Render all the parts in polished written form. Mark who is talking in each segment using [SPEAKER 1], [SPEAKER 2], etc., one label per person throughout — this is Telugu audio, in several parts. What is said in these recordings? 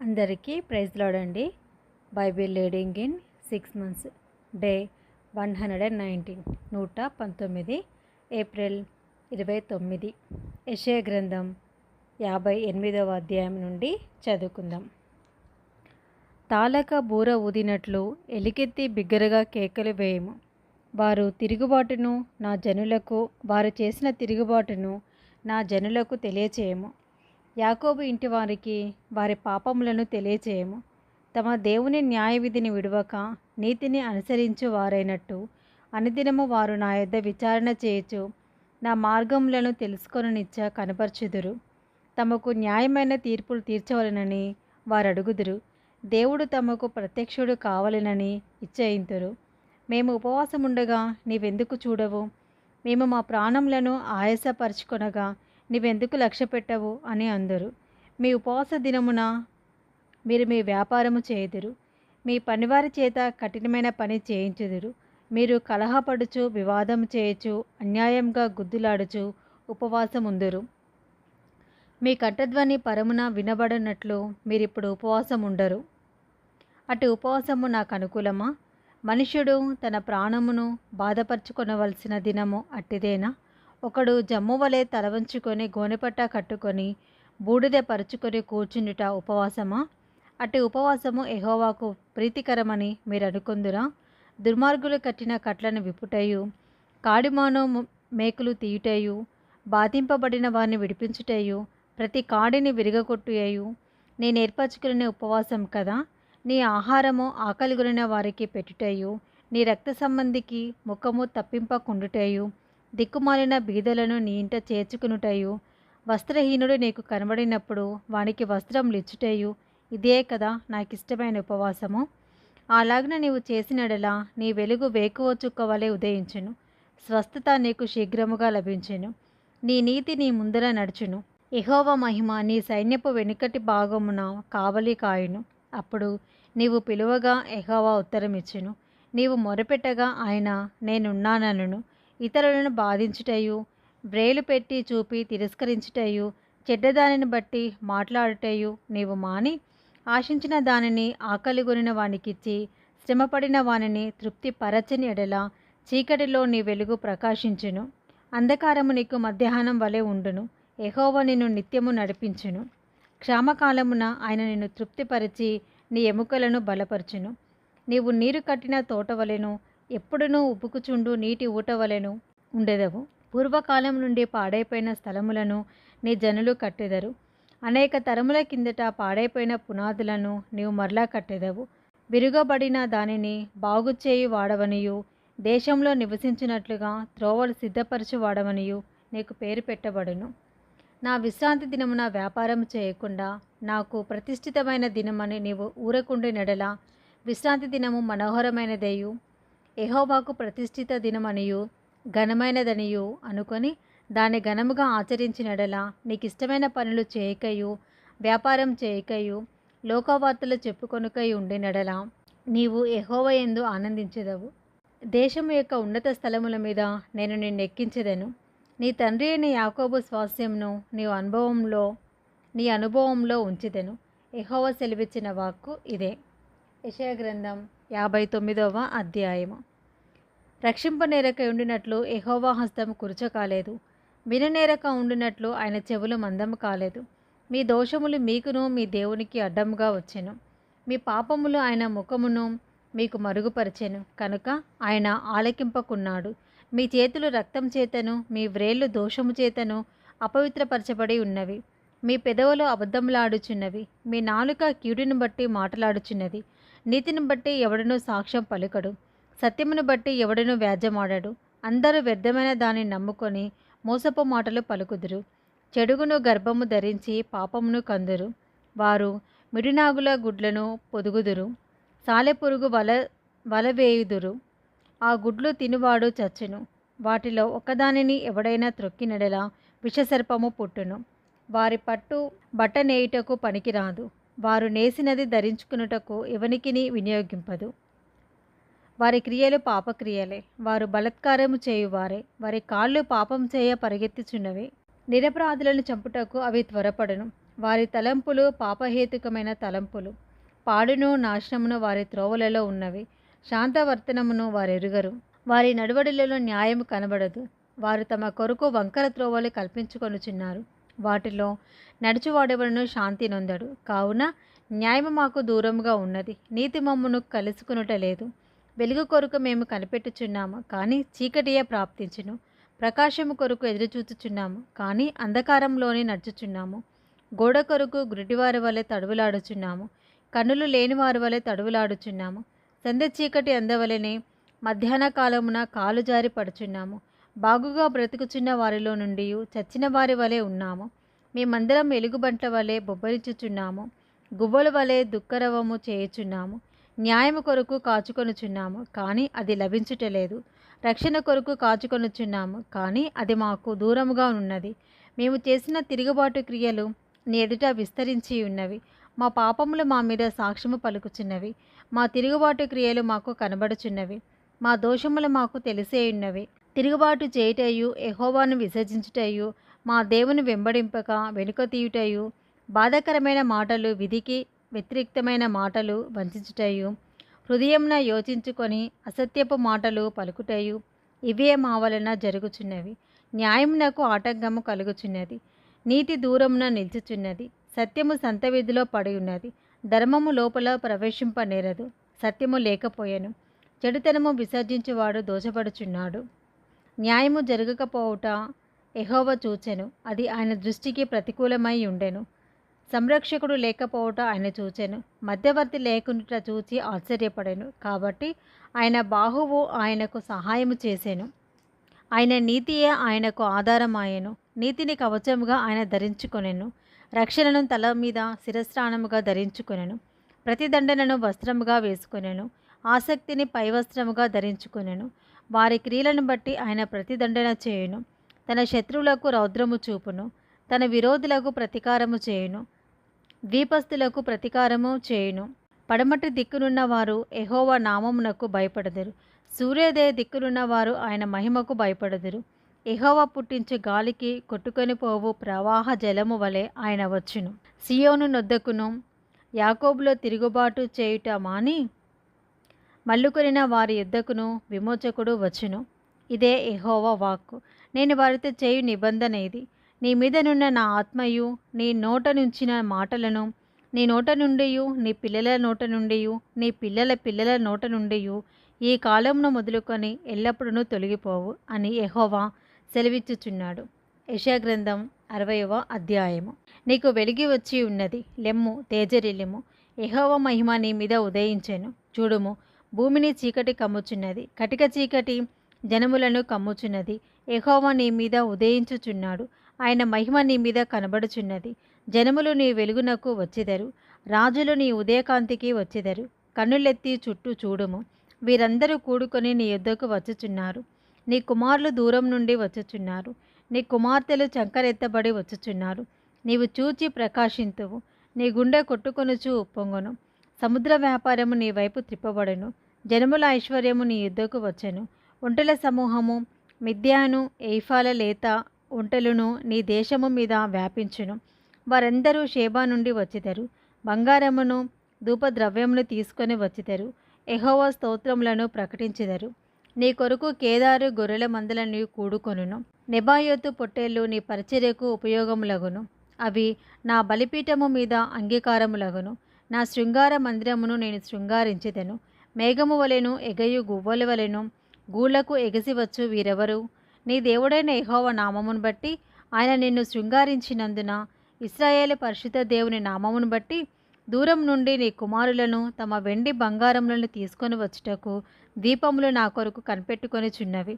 [SPEAKER 1] అందరికీ ప్రైజ్ లార్డ్ అండి. Bible reading in 6 months day 119 119 April 29. యెషయా గ్రంథం 58వ అధ్యాయం నుండి చదువుకుందాం. తాళక బూర ఊదినట్లు ఎలికెత్తి బిగ్గరగా కేకలు వేయము. వారు చేసిన తిరుగుబాటును నా జనులకు తెలియచేయము. యాకోబు ఇంటి వారికి వారి పాపములను తెలియచేయము. తమ దేవుని న్యాయవిధిని విడువక నీతిని అనుసరించు వారైనట్టు అనుదినము వారు నా యొద్ద విచారణ చేయుచు నా మార్గములను తెలుసుకొననిచ్చ కనపరచుదురు. తమకు న్యాయమైన తీర్పులు తీర్చవలనని వారు అడుగుదురు. దేవుడు తమకు ప్రత్యక్షుడు కావాలనని ఇచ్చయింతురు. మేము ఉపవాసముండగా నీవెందుకు చూడవు? మేము మా ప్రాణములను ఆయాసపరచుకొనగా నీవెందుకు లక్ష్యపెట్టవు అని అందరు. మీ ఉపవాస దినమున మీరు మీ వ్యాపారము చేయుదురు. మీ పనివారి చేత కఠినమైన పని చేయించుదురు. మీరు కలహపడుచు వివాదం చేయొచ్చు అన్యాయంగా గుద్దులాడుచు ఉపవాసముందురు. మీ కంఠధ్వని పరమున వినబడినట్లు మీరిప్పుడు ఉపవాసం ఉండరు. అటు ఉపవాసము నాకు అనుకూలమా? మనుష్యుడు తన ప్రాణమును బాధపరచుకొనవలసిన దినము అట్టిదేనా? ఒకడు జమ్మువలే తలవంచుకొని గోనెపట్ట కట్టుకొని బూడిద పరుచుకొని కూర్చుండుట ఉపవాసమా? అటు ఉపవాసము యెహోవాకు ప్రీతికరమని మీరు అనుకుందురా? దుర్మార్గులు కట్టిన కట్లను విప్పుటయు కాడిమాను మేకులు తీయుటయు బాధింపబడిన వారిని విడిపించుటయు ప్రతి కాడిని విరగొట్టుయు నేను ఏర్పరచుకునే ఉపవాసం కదా. నీ ఆహారము ఆకలిగొనిన వారికి పెట్టుటయు నీ రక్త సంబంధికి ముఖము తప్పింపకుండుటయు దిక్కుమాలిన బీదలను నీ ఇంట చేర్చుకునుటయు వస్త్రహీనుడు నీకు కనబడినప్పుడు వానికి వస్త్రములు ఇచ్చుటయు ఇదే కదా నాకిష్టమైన ఉపవాసము. అలాగన నీవు చేసినడలా నీ వెలుగు వేకువ చుక్క వలె ఉదయించును. స్వస్థత నీకు శీఘ్రముగా లభించును. నీ నీతి నీ ముందర నడుచును. యెహోవా మహిమ నీ సైన్యపు వెనుకటి భాగమున కావలి కాయును. అప్పుడు నీవు పిలువగా యెహోవా ఉత్తరమిచ్చును. నీవు మొరపెట్టగా ఆయన నేనున్నానను. ఇతరులను బాధించుటయు వ్రేలు పెట్టి చూపి తిరస్కరించుటయు చెడ్డదానిని బట్టి మాట్లాడుటయు నీవు మాని ఆశించిన దానిని ఆకలిగొనిన వానికిచ్చి శ్రమపడిన వానిని తృప్తి పరచని ఎడల చీకటిలో నీ వెలుగు ప్రకాశించును. అంధకారము నీకు మధ్యాహ్నం వలె ఉండును. యెహోవా నిన్ను నిత్యము నడిపించును. క్షామకాలమున ఆయన నిన్ను తృప్తిపరిచి నీ ఎముకలను బలపరచును. నీవు నీరు కట్టిన తోటవలెను ఎప్పుడునూ ఉబుకుచుండు నీటి ఊటవలెను ఉండెదవు. పూర్వకాలం నుండి పాడైపోయిన స్థలములను నీ జనులు కట్టెదరు. అనేక తరముల కిందట పాడైపోయిన పునాదులను నీవు మరలా కట్టెదవు. విరుగబడిన దానిని బాగుచేయి వాడవనియు దేశంలో నివసించినట్లుగా త్రోవలు సిద్ధపరచు వాడవనియు నీకు పేరు పెట్టబడును. నా విశ్రాంతి దినమున వ్యాపారం చేయకుండా నాకు ప్రతిష్ఠితమైన దినమని నీవు ఊరకుండినెడల విశ్రాంతి దినము మనోహరమైనదయు యెహోవాకు ప్రతిష్ఠిత దినమనియు ఘనమైనదనియు అనుకొని దాన్ని ఘనముగా ఆచరించినడల నీకిష్టమైన పనులు చేయకయు వ్యాపారం చేయకయు లోకవార్తలు చెప్పుకొనుకై ఉండినడల నీవు యెహోవా యందు ఆనందించెదవు. దేశము యొక్క ఉన్నత స్థలముల మీద నేను నిన్ను ఎక్కించెదను. నీ తండ్రి అయిన యాకోబు స్వాస్యమును నీ అనుభవంలో ఉంచెదను. యెహోవా సెలవిచ్చిన వాక్కు ఇదే. యెషయా గ్రంథం 59వ అధ్యాయము. రక్షింపనేరక ఉండినట్లు యెహోవా హస్తం కురుచకాలేదు. విననేరక ఉండినట్లు ఆయన చెవులు మందము కాలేదు. మీ దోషములు మీకును మీ దేవునికి అడ్డముగా వచ్చెను. మీ పాపములు ఆయన ముఖమును మీకు మరుగుపరిచెను కనుక ఆయన ఆలకింపకున్నాడు. మీ చేతులు రక్తం చేతను మీ వ్రేళ్ళు దోషము చేతను అపవిత్రపరచబడి ఉన్నవి. మీ పెదవులు అబద్ధములాడుచున్నవి. మీ నాలుక కీడును బట్టి మాటలాడుచున్నది. నీతిని బట్టి ఎవడనూ సాక్ష్యం పలుకడు. సత్యమును బట్టి ఎవడనూ వ్యాజ్యమాడడు. అందరూ వ్యర్థమైన దాన్ని నమ్ముకొని మోసపు మాటలు పలుకుదురు. చెడుగును గర్భము ధరించి పాపమును కందురు. వారు మిడినాగుల గుడ్లను పొదుగుదురు. సాలెపురుగు వలవేయుదురు. ఆ గుడ్లు తినువాడు చచ్చును. వాటిలో ఒకదానిని ఎవడైనా త్రొక్కినెడల విషసర్పము పుట్టును. వారి పట్టు బట్ట నేయుటకు పనికిరాదు. వారు నేసినది ధరించుకున్నటకు ఎవనికిని వినియోగింపదు. వారి క్రియలు పాపక్రియలే. వారు బలత్కారము చేయువారే. వారి కాళ్ళు పాపం చేయ పరిగెత్తుచున్నవి. నిరపరాధులను చంపుటకు అవి త్వరపడును. వారి తలంపులు పాపహేతుకమైన తలంపులు. పాడును నాశనమును వారి త్రోవలలో ఉన్నవి. శాంతవర్తనమును వారెరుగరు. వారి నడువడిలలో న్యాయము కనబడదు. వారు తమ కొరకు వంకర త్రోవలు కల్పించుకొనుచున్నారు. వాటిలో నడుచువాడెవడను శాంతి నొందడు. కావున న్యాయము మాకు దూరముగా ఉన్నది, నీతి మమ్మును కలుసుకునుట లేదు. వెలుగు కొరకు మేము కనిపెట్టుచున్నాము, కానీ చీకటియే ప్రాప్తించును. ప్రకాశము కొరకు ఎదురుచూచుచున్నాము, కానీ అంధకారంలోనే నడుచుచున్నాము. గోడ కొరకు గురిటివారి వలె తడువులాడుచున్నాము, కన్నులు లేనివారి వలె తడువులాడుచున్నాము. సంధ్య చీకటి అందవలెనే మధ్యాహ్న కాలమున కాలు జారి పడుచున్నాము. బాగుగా బ్రతుకుచున్న వారిలో నుండి చచ్చిన వారి వలె ఉన్నాము. మేమందరం ఎలుగుబంట్ల వలె బొబ్బరించుచున్నాము, గువ్వల వలె దుఃఖరవము చేయుచున్నాము. న్యాయము కొరకు కాచుకొనుచున్నాము, కానీ అది లభించుటలేదు. రక్షణ కొరకు కాచుకొనుచున్నాము, కానీ అది మాకు దూరముగా ఉన్నది. మేము చేసిన తిరుగుబాటు క్రియలు నీ ఎదుట విస్తరించి ఉన్నవి. మా పాపములు మా మీద సాక్ష్యము పలుకుచున్నవి. మా తిరుగుబాటు క్రియలు మాకు కనబడుచున్నవి. మా దోషములు మాకు తెలిసే ఉన్నవి. తిరుగుబాటు చేయుటయు, యెహోవాను విసర్జించుటయు, మా దేవుని వెంబడింపక వెనుక తీయుటయు, బాధాకరమైన మాటలు, విధికి వ్యతిరేక్తమైన మాటలు వంచుటయు, హృదయమున యోచించుకొని అసత్యపు మాటలు పలుకుటయు, ఇవే మా వలన జరుగుచున్నవి. న్యాయమునకు ఆటంకము కలుగుచున్నది, నీతి దూరమున నిల్చుచున్నది. సత్యము సంత వీధిలో పడి ఉన్నది, ధర్మము లోపల ప్రవేశింపనేరదు. సత్యము లేకపోయెను, చెడుతనము విసర్జించువాడు దోషపడుచున్నాడు. న్యాయము జరగకపోవుట యెహోవా చూచెను, అది ఆయన దృష్టికి ప్రతికూలమై ఉండెను. సంరక్షకుడు లేకపోవుట ఆయన చూచెను, మధ్యవర్తి లేకుండుట చూచి ఆశ్చర్యపడెను. కాబట్టి ఆయన బాహువు ఆయనకు సహాయము చేసెను, ఆయన నీతియే ఆయనకు ఆధారమాయెను. నీతిని కవచముగా ఆయన ధరించుకొనెను, రక్షణను తల మీద శిరస్త్రాణముగా ధరించుకొనెను. ప్రతిదండనను వస్త్రముగా వేసుకొనెను, ఆసక్తిని పైవస్త్రముగా ధరించుకొనెను. వారి క్రియలను బట్టి ఆయన ప్రతిదండన చేయును. తన శత్రువులకు రౌద్రము చూపును, తన విరోధులకు ప్రతీకారము చేయును, ద్వీపస్థులకు ప్రతీకారము చేయును. పడమటి దిక్కునున్న వారు యెహోవా నామమునకు భయపడదురు. సూర్యోదయ దిక్కునున్న వారు ఆయన మహిమకు భయపడదురు. యెహోవా పుట్టించు గాలికి కొట్టుకొని పోవు ప్రవాహ జలము వలె ఆయన వచ్చును. సియోను నొద్దకును యాకోబులో తిరుగుబాటు చేయుట మాని మల్లుకొనిన వారి యుద్ధకును విమోచకుడు వచ్చును. ఇదే యెహోవా వాక్కు. నేను వారితో చేయు నిబంధన ఇది. నీ మీదనున్న నా ఆత్మయు, నీ నోట నుంచిన మాటలను, నీ నోట నుండియు, నీ పిల్లల నోట నుండియు, నీ పిల్లల పిల్లల నోట నుండియు ఈ కాలమును మొదలుకొని ఎల్లప్పుడూ తొలగిపోవు అని యెహోవా సెలవిచ్చుచున్నాడు. యెషయా గ్రంథం 60వ అధ్యాయము. నీకు వెలిగి వచ్చి ఉన్నది, లెమ్ము తేజరిల్లుము. యెహోవా మహిమ నీ మీద ఉదయించెను. చూడుము, భూమిని చీకటి కమ్ముచున్నది, కటిక చీకటి జనములను కమ్ముచున్నది. యెహోవా నీ మీద ఉదయించుచున్నాడు, ఆయన మహిమ నీ మీద కనబడుచున్నది. జనములు నీ వెలుగునకు వచ్చెదరు, రాజులు నీ ఉదయకాంతికి వచ్చెదరు. కన్నులెత్తి చుట్టూ చూడుము, వీరందరూ కూడుకొని నీ యొద్దకు వచ్చుచున్నారు. నీ కుమారులు దూరం నుండి వచ్చుచున్నారు, నీ కుమార్తెలు చంకరెత్తబడి వచ్చుచున్నారు. నీవు చూచి ప్రకాశింతువు, నీ గుండె కొట్టుకొనుచు ఉప్పొంగును. సముద్ర వ్యాపారము నీ వైపు త్రిప్పబడెను, జనముల ఐశ్వర్యము నీ యుద్ధకు వచ్చెను. ఒంటెల సమూహము మిద్యాను ఎయిఫాల లేత ఒంటెలను నీ దేశము మీద వ్యాపించును. వారందరూ షేబా నుండి వచ్చిదరు, బంగారమును ధూపద్రవ్యమును తీసుకొని వచ్చిదరు. యెహోవా స్తోత్రములను ప్రకటించెదరు. నీ కొరకు కేదారు గొర్రెల మందలను కూడుకొనును. నెబాయోతు పొట్టేళ్ళు నీ పరిచర్యకు ఉపయోగములగును. అవి నా బలిపీఠము మీద అంగీకారములగును. నా శృంగార మందిరమును నేను శృంగారించెదను. మేఘము వలెను ఎగయు గువ్వల వలెను గూళ్లకు ఎగసివచ్చు వీరెవరు? నీ దేవుడైన యెహోవా నామమును బట్టి ఆయన నిన్ను శృంగారించినందున, ఇశ్రాయేలు పరిశుద్ధ దేవుని నామమును బట్టి దూరం నుండి నీ కుమారులను తమ వెండి బంగారములను తీసుకొని వచ్చుటకు దీపములు నా కొరకు కనిపెట్టుకొనిచున్నవి.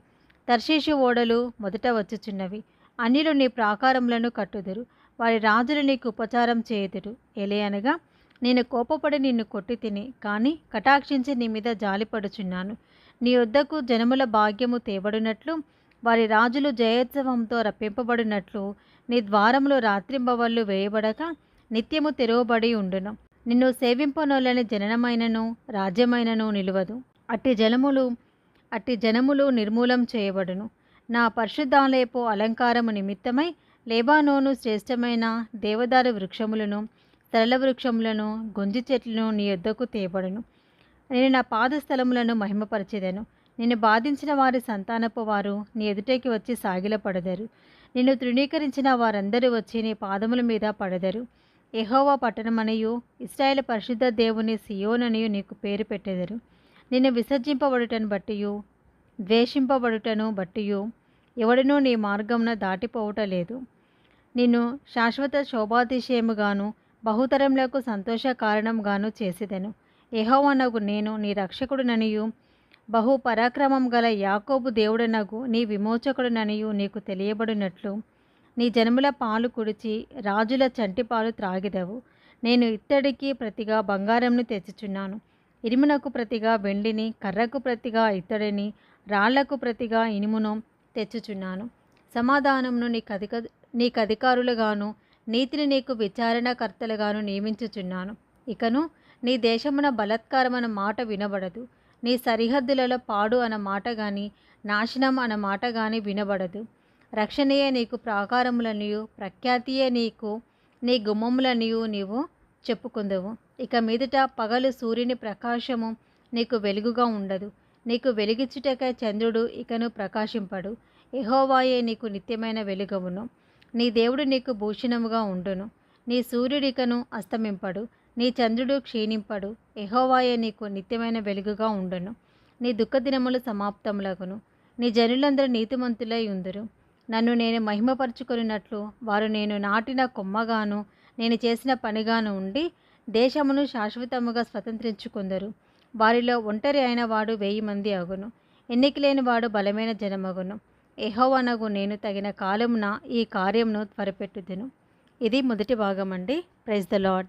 [SPEAKER 1] తర్షీషు ఓడలు మొదట వచ్చుచున్నవి. అన్యులు నీ ప్రాకారములను కట్టుదురు, వారి రాజులు నీకు ఉపచారం చేయుదురు. ఎలయనగా నేను కోపపడి నిన్ను కొట్టి తిని, కానీ కటాక్షించి నీ మీద జాలిపడుచున్నాను. నీ యొద్దకు జనముల భాగ్యము తేబడినట్లు, వారి రాజులు జయోత్సవంతో రప్పింపబడినట్లు నీ ద్వారములు రాత్రింబవళ్ళు వేయబడక నిత్యము తెరవబడి ఉండును. నిన్ను సేవింపనోలని జననమైనను రాజ్యమైనను నిలువదు. అట్టి జనములు నిర్మూలం చేయబడును. నా పరిశుద్ధాలయపు అలంకారము నిమిత్తమై లెబానోను శ్రేష్టమైన దేవదారు వృక్షములను, సరళ వృక్షములను, గొంజి చెట్లను నీ యొద్దకు తేబడును. నేను నా పాదస్థలములను మహిమపరచెదను. నిన్ను బాధించిన వారి సంతానపు వారు నీ ఎదుటకి వచ్చి సాగిలపడెదరు. నిన్ను తృణీకరించిన వారందరూ వచ్చి నీ పాదముల మీద పడెదరు. యెహోవా పట్టణమనియు, ఇశ్రాయేలు పరిశుద్ధ దేవుని సియోననియు నీకు పేరు పెట్టెదరు. నిన్ను విసర్జింపబడుటను బట్టియు, ద్వేషింపబడుటను బట్టియు ఎవడనూ నీ మార్గమున దాటిపోవుట లేదు. నిన్ను శాశ్వత శోభాతిశయముగాను, బహుతరములకు సంతోష కారణంగాను చేసేదను. యెహోవానగు నేను నీ రక్షకుడుననియు, బహు పరాక్రమం గల యాకోబు దేవుడనగు నీ విమోచకుడుననియు నీకు తెలియబడినట్లు నీ జనముల పాలు కుడిచి రాజుల చంటి పాలు త్రాగిదవు. నేను ఇత్తడికి ప్రతిగా బంగారంను తెచ్చుచున్నాను, ఇనుమునకు ప్రతిగా వెండిని, కర్రకు ప్రతిగా ఇత్తడిని, రాళ్లకు ప్రతిగా ఇనుమును తెచ్చుచున్నాను. సమాధానమును నీకధికారులుగాను, నీతిని నీకు విచారణకర్తలుగాను నియమించుచున్నాను. ఇకను నీ దేశమున బలత్కారమన్న మాట వినబడదు. నీ సరిహద్దులలో పాడు అన్న మాట గాని, నాశనం అన్న మాట గాని వినబడదు. రక్షణయే నీకు ప్రాకారములనియు, ప్రఖ్యాతియే నీకు నీ గుమ్మములనియు నీవు చెప్పుకుందువు. ఇక మీదట పగలు సూర్యుని ప్రకాశము నీకు వెలుగుగా ఉండదు. నీకు వెలిగించుటకై చంద్రుడు ఇకను ప్రకాశింపడు. యెహోవాయే నీకు నిత్యమైన వెలుగవును. నీ దేవుడు నీకు భూషణముగా ఉండును. నీ సూర్యుడికను అస్తమింపడు, నీ చంద్రుడు క్షీణింపడు. యెహోవాయే నీకు నిత్యమైన వెలుగుగా ఉండును. నీ దుఃఖదినములు సమాప్తములగును. నీ జనులందరూ నీతిమంతులై ఉందురు. నన్ను నేను మహిమపరచుకొనినట్లు వారు నేను నాటిన కొమ్మగాను, నేను చేసిన పనిగాను ఉండి దేశమును శాశ్వతముగా స్వతంత్రించుకుందరు. వారిలో ఒంటరి అయిన వాడు 1000 మంది అగును. ఎన్నికలేని వాడు బలమైన జనమగును. యెహోవానగు నేను తగిన కాలమున ఈ కార్యమును త్వరపెట్టుదును. ఇది మొదటి భాగం అండి. Praise the lord.